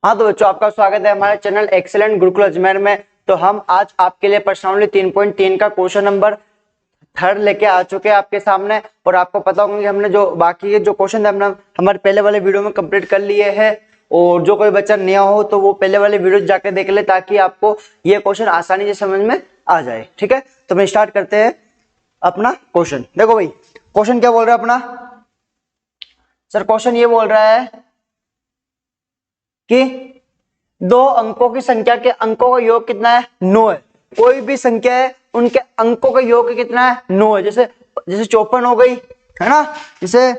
हाँ तो बच्चों, आपका स्वागत है हमारे चैनल एक्सेलेंट गुरुकुल अजमेर में। तो हम आज आपके लिए प्रश्नावली 3.3 का क्वेश्चन नंबर 3 लेके आ चुके हैं आपके सामने। और आपको पता होगा कि हमने जो बाकी के जो क्वेश्चन है हमने हमारे पहले वाले वीडियो में कंप्लीट कर लिए हैं। और जो कोई बच्चा नया हो तो वो पहले वाले वीडियो जाके देख ले, ताकि आपको ये क्वेश्चन आसानी से समझ में आ जाए। ठीक है, तो हम स्टार्ट करते हैं अपना क्वेश्चन। देखो भाई, क्वेश्चन क्या बोल रहा है अपना सर? क्वेश्चन ये बोल रहा है कि दो अंकों की संख्या के अंकों का योग कितना है? 9 है। कोई भी संख्या है उनके अंकों का योग कितना है? 9 है। जैसे 54 हो गई है ना, जैसे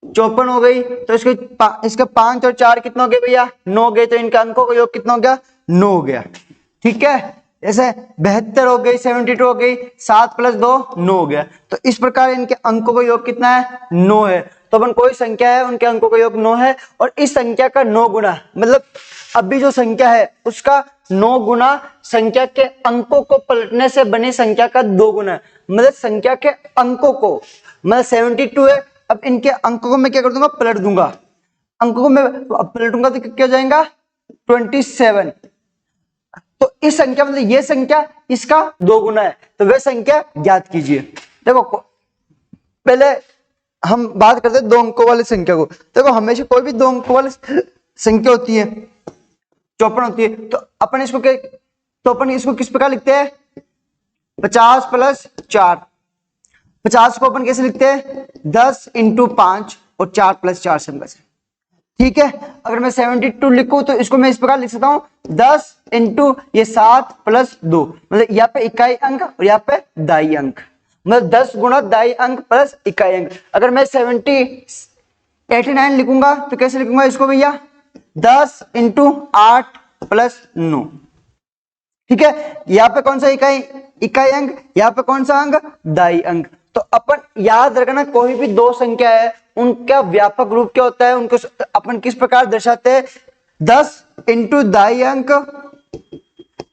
54 हो गई तो इसके 5 और 4 कितना हो गए भैया? 9 हो गए। तो इनके अंकों का योग कितना हो गया? 9 हो गया। ठीक है, जैसे 72 हो गई, 72 हो गई, 7 + 2 9 हो गया। तो इस प्रकार इनके अंकों का योग कितना है? 9 है। तो अपन कोई संख्या है उनके अंकों का योग 9 है और इस संख्या का 9 गुना, मतलब अभी जो संख्या है उसका 9 गुना संख्या के अंकों को पलटने से बनी संख्या का 2 गुना, मतलब संख्या के अंकों को, मतलब 72 है। अब इनके अंकों को मैं क्या कर दूंगा? पलट दूंगा। अंकों को मैं पलटूंगा तो क्या हो जाएगा? 27। तो इस संख्या, मतलब ये संख्या इसका 2 गुना है। तो वह संख्या ज्ञात कीजिए। देखो पहले हम बात करते हैं 2 अंकों वाली संख्या को। देखो हमेशा कोई भी 2 अंकों वाली संख्या होती है, 54 होती है, तो अपन इसको किस प्रकार लिखते हैं? 50 + 4। 50 को अपन कैसे लिखते हैं? 10 × 5 और 4 + 4 से। ठीक है, अगर मैं 72 लिखूं तो इसको मैं इस प्रकार लिख सकता हूं 10 × ये 7 + 2, मतलब यहाँ पे इकाई अंक और यहाँ पे दाई अंक, मतलब 10 गुना दाई अंक प्लस इकाई अंक। अगर मैं 89 लिखूंगा तो कैसे लिखूंगा इसको भैया? 10 × 8 + 9। ठीक है, यहाँ पे कौन सा इकाई अंक, यहाँ पे कौन सा अंक? दाई अंक। तो अपन याद रखना, कोई भी 2 संख्या है उनका व्यापक रूप क्या होता है, उनको अपन किस प्रकार दर्शाते हैं? 10 × दाई अंक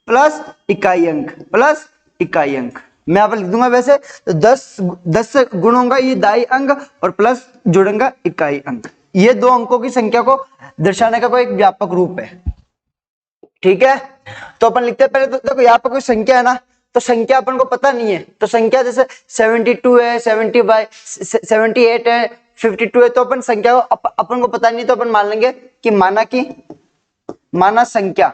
प्लस इकाई अंक प्लस इकाई अंक। मैं यहाँ पर लिख दूंगा वैसे तो 10 से गुण होगा ये दाई अंक और प्लस जुड़ेगा इकाई अंक। ये 2 अंकों की संख्या को दर्शाने का कोई एक व्यापक रूप है। ठीक है, तो अपन लिखते हैं पहले। तो देखो यहाँ पर कोई संख्या है ना, तो संख्या अपन को पता नहीं है, तो संख्या जैसे 72 है, 78 है, 52 है, तो अपन संख्या को अपन को पता नहीं, तो अपन मान लेंगे कि माना संख्या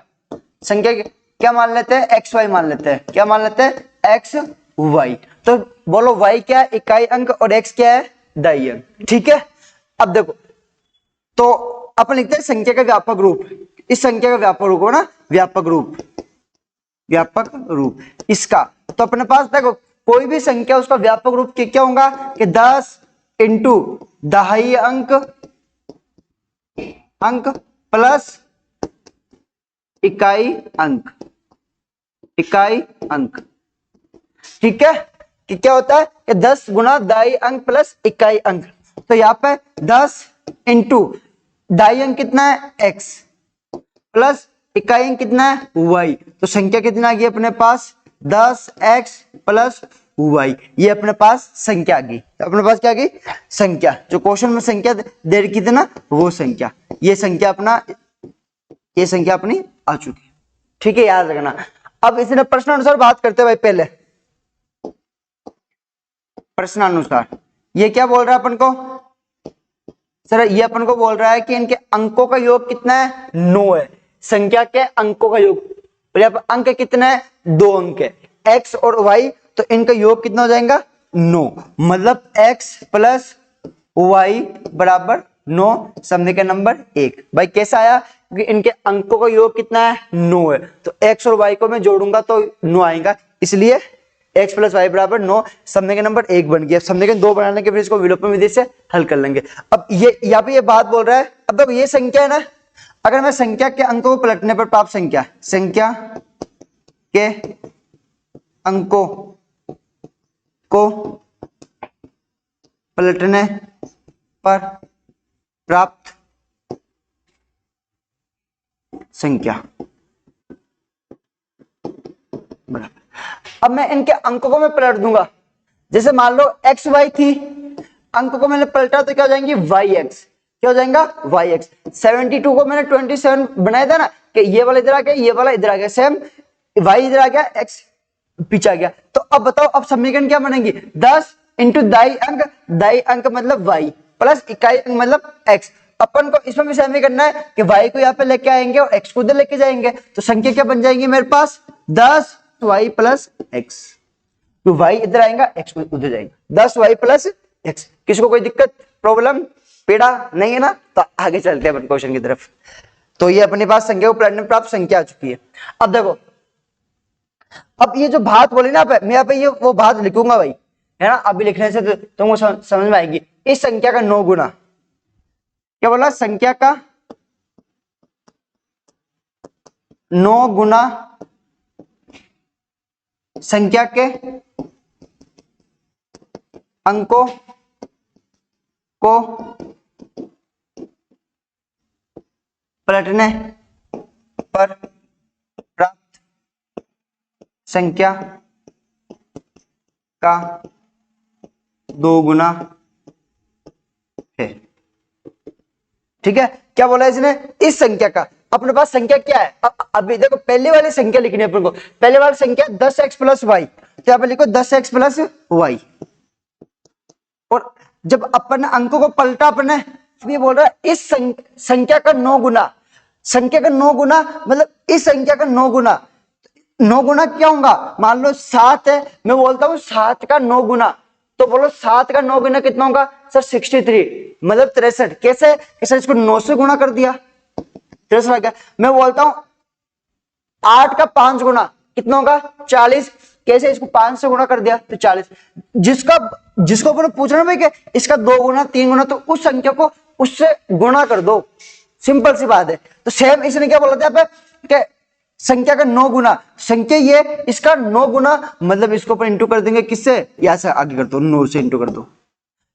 क्या मान लेते हैं? XY मान लेते हैं। क्या मान लेते हैं? XY। तो बोलो Y क्या है? इकाई अंक, और X क्या है? दाई अंक। ठीक है, अब देखो तो अपन लिखते हैं संख्या का व्यापक रूप। इस संख्या का व्यापक रूप हो ना, व्यापक रूप इसका। तो अपने पास देखो कोई भी संख्या उसका व्यापक रूप क्या होगा कि 10 × दाई अंक प्लस इकाई अंक। ठीक है, कि क्या होता है कि 10 गुना दाई अंक प्लस इकाई अंक। तो यहाँ पे 10 × दाई अंक कितना है? X प्लस इकाई अंक कितना है? Y। तो संख्या कितना आ गई अपने पास? 10x + y। ये अपने पास संख्या आ गई। अपने पास क्या आ गई? संख्या। जो क्वेश्चन में संख्या दे रखी थी ना, वो संख्या। ये संख्या अपनी आ चुकी है। ठीक है, याद रखना। अब इसने प्रश्नानुसार बात करते हैं भाई। पहले प्रश्नानुसार ये क्या बोल रहा है अपन को? सर ये अपन को बोल रहा है कि इनके अंकों का योग कितना है? 9 है। संख्या के अंकों का योग, अंक कितना है? 2 अंक है, X और Y। तो इनका योग कितना हो जाएगा? 9, मतलब X + Y = 9, समीकरण नंबर 1। भाई कैसा आया? कि इनके अंकों का योग कितना है? 9 है। तो X और Y को मैं जोड़ूंगा तो 9 आएगा, इसलिए X + Y = 9, समीकरण नंबर 1 बन गया। समीकरण 2 बनाने के फिर इसको विलोपन विधि से हल कर लेंगे। अब ये यहाँ पे ये बात बोल रहा है, अब देखो ये संख्या है ना, अगर मैं संख्या के अंकों को पलटने पर प्राप्त संख्या के अंकों को पलटने पर प्राप्त संख्या बराबर। अब मैं इनके अंकों को मैं पलट दूंगा। जैसे मान लो XY थी, अंक को मैंने पलटा तो क्या हो जाएंगी? YX। क्या हो जाएगा yx। 72 को मैंने 27 बनाया था ना कि ये वाला इधर आ गया, ये वाला इधर आ गया, सेम y इधर आ गया, x पीछे आ गया। तो अब बताओ अब समीकरण क्या बनेगी, 10 इंटू दाई अंक मतलब y प्लस इकाई अंक मतलब x। अपन को इसमें भी सेम करना है कि y को यहाँ पे लेके आएंगे और x को उधर लेके जाएंगे, तो संख्या क्या बन जाएंगी मेरे पास 10y प्लस x। तो y इधर आएगा, x को उधर जाएगा, 10y प्लस x। किसको कोई दिक्कत प्रॉब्लम पीड़ा नहीं है ना? तो आगे चलते हैं अपन क्वेश्चन की तरफ। तो ये अपने पास संख्या को पलटने प्राप्त संख्या आ चुकी है। अब देखो, अब ये जो भात बोली ना मैं यहाँ पे ये वो भात लिखूंगा भाई, है ना? अभी लिखने से तुमको समझ में आएगी। इस संख्या का 9 गुना, क्या बोला, संख्या का 9 गुना संख्या के अंकों को पलटने पर प्राप्त संख्या का 2 गुना है। ठीक है, क्या बोला इसने, इस संख्या का। अपने पास संख्या क्या है, अभी देखो पहले वाली संख्या लिखनी है अपन को। पहले वाली संख्या 10x प्लस वाई, तो यहाँ पे लिखो 10x प्लस वाई। और जब अपन अंकों को पलटा अपने, ये बोल रहा है इस संख्या का 9 गुना, संख्या का 9 गुना मतलब इस संख्या का 9 गुना। 9 गुना क्या होगा, मान लो 7 है, मैं बोलता हूँ 7 का 9 गुना, तो बोलो 7 का 9 गुना कितना होगा सर, 63 मतलब 63। कैसे, सर इसको 9 से गुना कर दिया, 63 आ गया। मैं बोलता हूँ 8 का 5 गुना कितना होगा, 40। कैसे, इसको 5 से गुना कर दिया तो 40। जिसको अपन पूछना भाई कि इसका 2 गुना 3 गुना, तो उस संख्या को उससे गुणा कर दो, सिंपल सी बात है। तो सेम इसने क्या बोला था यहाँ पे, संख्या का 9 गुना, संख्या ये इसका 9 गुना, मतलब इसको अपन इंटू कर देंगे किससे, यहां से आगे कर दो, 9 से इंटू कर दो।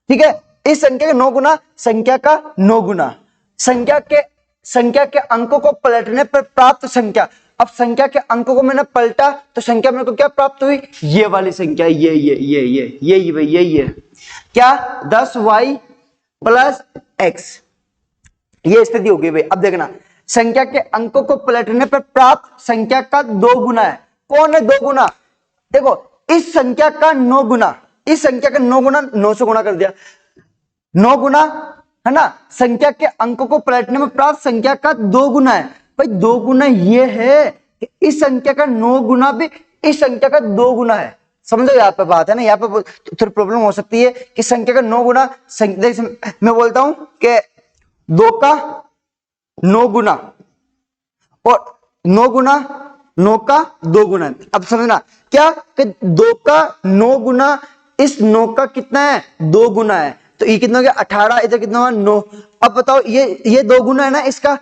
ठीक है, इस संख्या का 9 गुना, संख्या का 9 गुना, संख्या के अंकों को पलटने पर प्राप्त संख्या। अब संख्या के अंकों को मैंने पलटा तो संख्या मेरे को क्या प्राप्त हुई, ये वाली संख्या, ये क्या 10y प्लस x, ये स्थिति होगी भाई। अब देखना, संख्या के अंकों को पलटने पर प्राप्त संख्या का 2 गुना है। कौन है 2 गुना, देखो इस संख्या का 9 गुना, इस संख्या का 9 गुना 9 से गुना कर दिया, 9 गुना है ना, संख्या के अंकों को पलटने में प्राप्त संख्या का 2 गुना है। भाई 2 गुना ये है कि इस संख्या का 9 गुना भी इस संख्या का 2 गुना है। समझो यहाँ पे बात है ना, यहाँ पे थोड़ी प्रॉब्लम हो सकती है कि संख्या का 9 गुना, मैं बोलता हूं कि 2 का 9 गुना और 9 गुना 9 का 2 गुना। अब समझना क्या कि 2 का 9 गुना इस 9 का कितना है, 2 गुना है, तो ये कितना हो गया 18, इधर कितना हुआ 9। अब बताओ ये 2 गुना है ना, इसका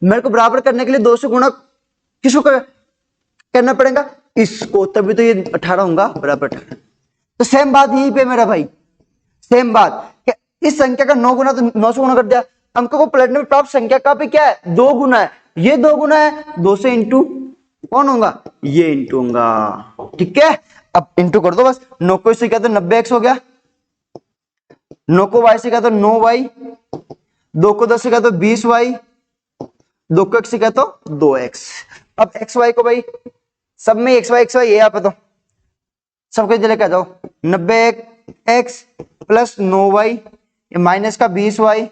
मेरे को बराबर करने के लिए 2 से गुणा किसको करना पड़ेगा, इसको, तभी तो ये 18 होगा बराबर 18। तो सेम बात यहीं पे मेरा भाई, सेम बात, इस संख्या का 9 गुना तो 9 से गुणा कर दिया, अंकों को पलटने में प्राप्त संख्या का भी क्या है 2 गुना है, ये 2 गुना है, 2 से इंटू कौन होगा, ये इंटू होगा। ठीक है, अब इंटू कर दो बस, 9 को इससे क्या तो 90x हो गया, 9 को y से क्या तो 9y, 2 को 10 से क्या तो 20y, 2 को x से क्या तो 2x। अब x y को भाई सब में x y ये यहाँ पे तो सबके जगह क्या जाओ, 90x प्लस 9y, ये माइनस का 20y,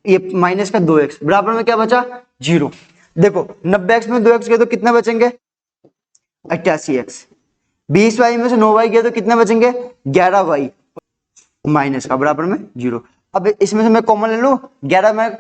ये माइनस का 2x, बराबर में क्या बचा 0। देखो 90x में 2x गए तो कितने बचेंगे 88x, 20y में से 9y गया तो कितने बचेंगे 11y, माइनस का बराबर में 0। अब इसमें से मैं कॉमन ले लूं, 11 में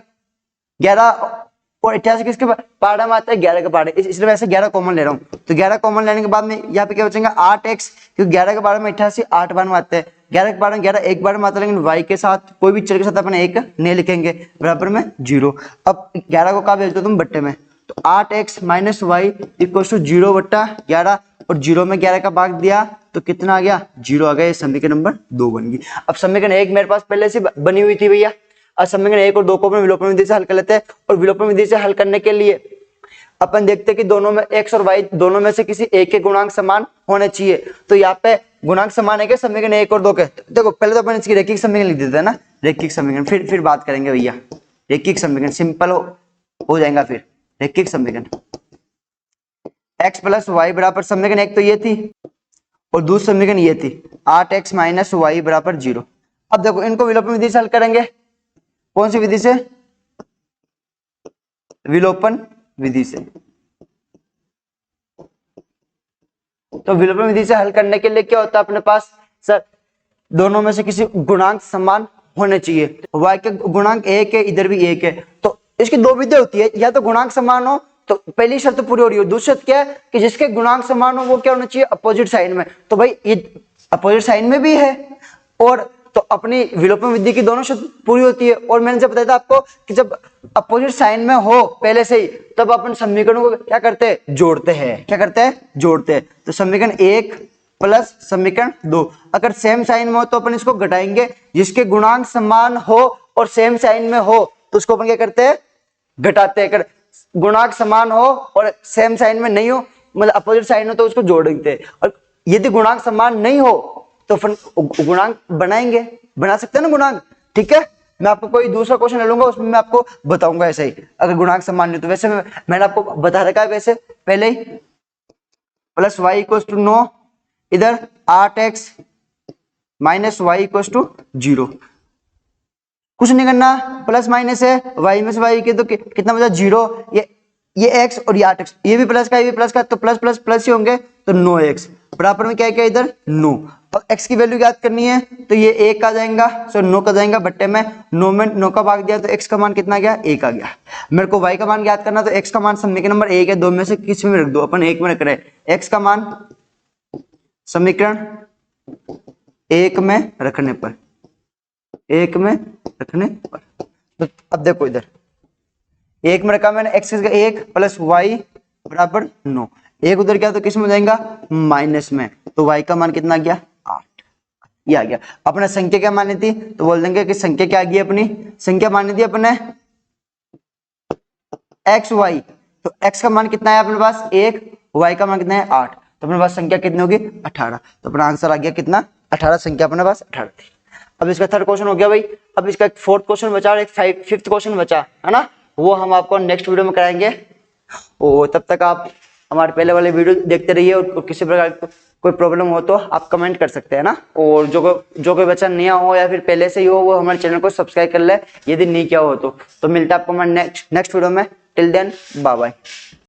11 और 88 किसके पाड़ा में आता है 11 के पाड़े, इसलिए वैसे 11 कॉमन ले रहा हूं। तो 11 कॉमन लेने के बाद में यहाँ पे क्या बचेगा 8x, क्योंकि 11 के पाड़े में 88 8 बार में आता है, 11 के पाड़े में 11 एक बार में आता है, लेकिन y के साथ कोई भी चर के साथ अपन 1 नहीं लिखेंगे, बराबर में 0। अब 11 को कहा भेज दो तुम बट्टे में, तो 8x minus Y equal to 0 बट्टा 11, और 0 में 11 का भाग दिया तो कितना आ गया 0 आ गया, ये समीकरण नंबर 2 बन गई। अब समीकरण 1 मेरे पास पहले से बनी हुई थी भैया, अब समीकरण 1 और 2 को अपन विलोपन विधि से हल कर लेते हैं, और विलोपन विधि से हल करने के लिए अपन देखते हैं कि दोनों में x और y दोनों में से किसी एक के गुणांक समान होने चाहिए। तो यहाँ पे गुणांक समान है क्या समीकरण 1 और 2 के, देखो पहले तो अपन इसकी रेखिक समीकरण लिख देते हैं ना, रैखिक समीकरण फिर बात करेंगे भैया। रैखिक समीकरण सिंपल हो जाएगा फिर। रैखिक समीकरण x प्लस वाई बराबर, समीकरण एक तो ये थी और दूसरी समीकरण ये थी 8x माइनस वाई बराबर 0। अब देखो इनको विलोपन विधि से हल करेंगे। कौन सी विधि से? विलोपन विधि से। तो विलोपन विधि से हल करने के लिए क्या होता है अपने पास सर, दोनों में से किसी गुणांक समान होने चाहिए। y के गुणांक 1 है, इधर भी 1 है, तो इसकी दो विधि होती है, या तो गुणांक समान हो तो पहली शर्त तो पूरी हो रही हो, दूसरी शर्त क्या है कि जिसके गुणांक समान हो वो क्या होना चाहिए? अपोजिट साइन में। तो भाई ये अपोजिट साइन में भी है, और तो अपनी विलोपन विधि की दोनों शर्त पूरी होती है। और मैंने जब बताया था आपको कि जब अपोजिट साइन में हो पहले से ही, तब अपन समीकरणों को क्या करते हैं? जोड़ते हैं। क्या करते हैं? जोड़ते हैं। तो समीकरण 1 प्लस समीकरण 2, अगर सेम साइन में हो तो अपन इसको घटाएंगे, जिसके गुणांक समान हो और सेम साइन में हो तो उसको अपन क्या करते हैं? घटाते हैं। अगर गुणांक समान हो और सेम साइन में नहीं हो, मतलब अपोजिट साइन हो, तो उसको जोड़ देते हैं। और यदि गुणांक समान नहीं हो तो अपन गुणांक बनाएंगे, बना सकते हैं ना गुणांक। ठीक है, मैं आपको कोई दूसरा क्वेश्चन ले लूंगा, उसमें मैं आपको बताऊंगा ऐसे ही, अगर गुणांक समान नहीं तो। वैसे मैंने आपको बता रखा है वैसे पहले ही, प्लस वाई इक्वल टू 9, इधर 8x minus Y equal to 0। कुछ नहीं करना, प्लस माइनस है, y में से y के तो कितना बचा? 0। ये x और ये 8x, ये भी प्लस का ये भी प्लस का, तो प्लस प्लस प्लस ही होंगे, तो 9x बराबर में क्या है? इधर 9। और x की वैल्यू याद करनी है तो ये 1 का जाएगा, सो 9 का जाएगा बट्टे में 9 में 9 का भाग दिया तो x का मान कितना गया? 1 आ गया। मेरे को y का मान याद करना, तो x का मान समीकरण नंबर 1 है, दो में से किसी में रख दो, अपन 1 में रख रहे हैं। x का मान समीकरण 1 में रखने पर, 1 में रखने पर, तो अब देखो इधर 1 में रखा मैंने, x का 1 प्लस वाई बराबर 9, 1 उधर गया तो किस में जाएगा? माइनस में, तो y का मान कितना गया? 8। ये आ गया। अपने संख्या क्या मानी थी? तो बोल देंगे कि संख्या क्या आ गई? अपनी संख्या मानी थी अपने x y, तो x का मान कितना है अपने पास? 1, y का मान कितना है? 8, तो अपने पास संख्या कितनी होगी? 18। तो अपना आंसर आ गया कितना? 18। संख्या अपने पास 18 थी। अब इसका थर्ड क्वेश्चन हो गया भाई। अब इसका एक फोर्थ क्वेश्चन बचा और एक फिफ्थ क्वेश्चन बचा है ना, वो हम आपको नेक्स्ट वीडियो में कराएंगे। और तब तक आप हमारे पहले वाले वीडियो देखते रहिए, और किसी प्रकार कोई प्रॉब्लम हो तो आप कमेंट कर सकते हैं ना। और जो कोई बच्चा नया हो या फिर पहले से ही हो, वो हमारे चैनल को सब्सक्राइब कर ले यदि नहीं किया हो तो मिलता है आपको हमारे नेक्स्ट वीडियो में। Till then bye bye.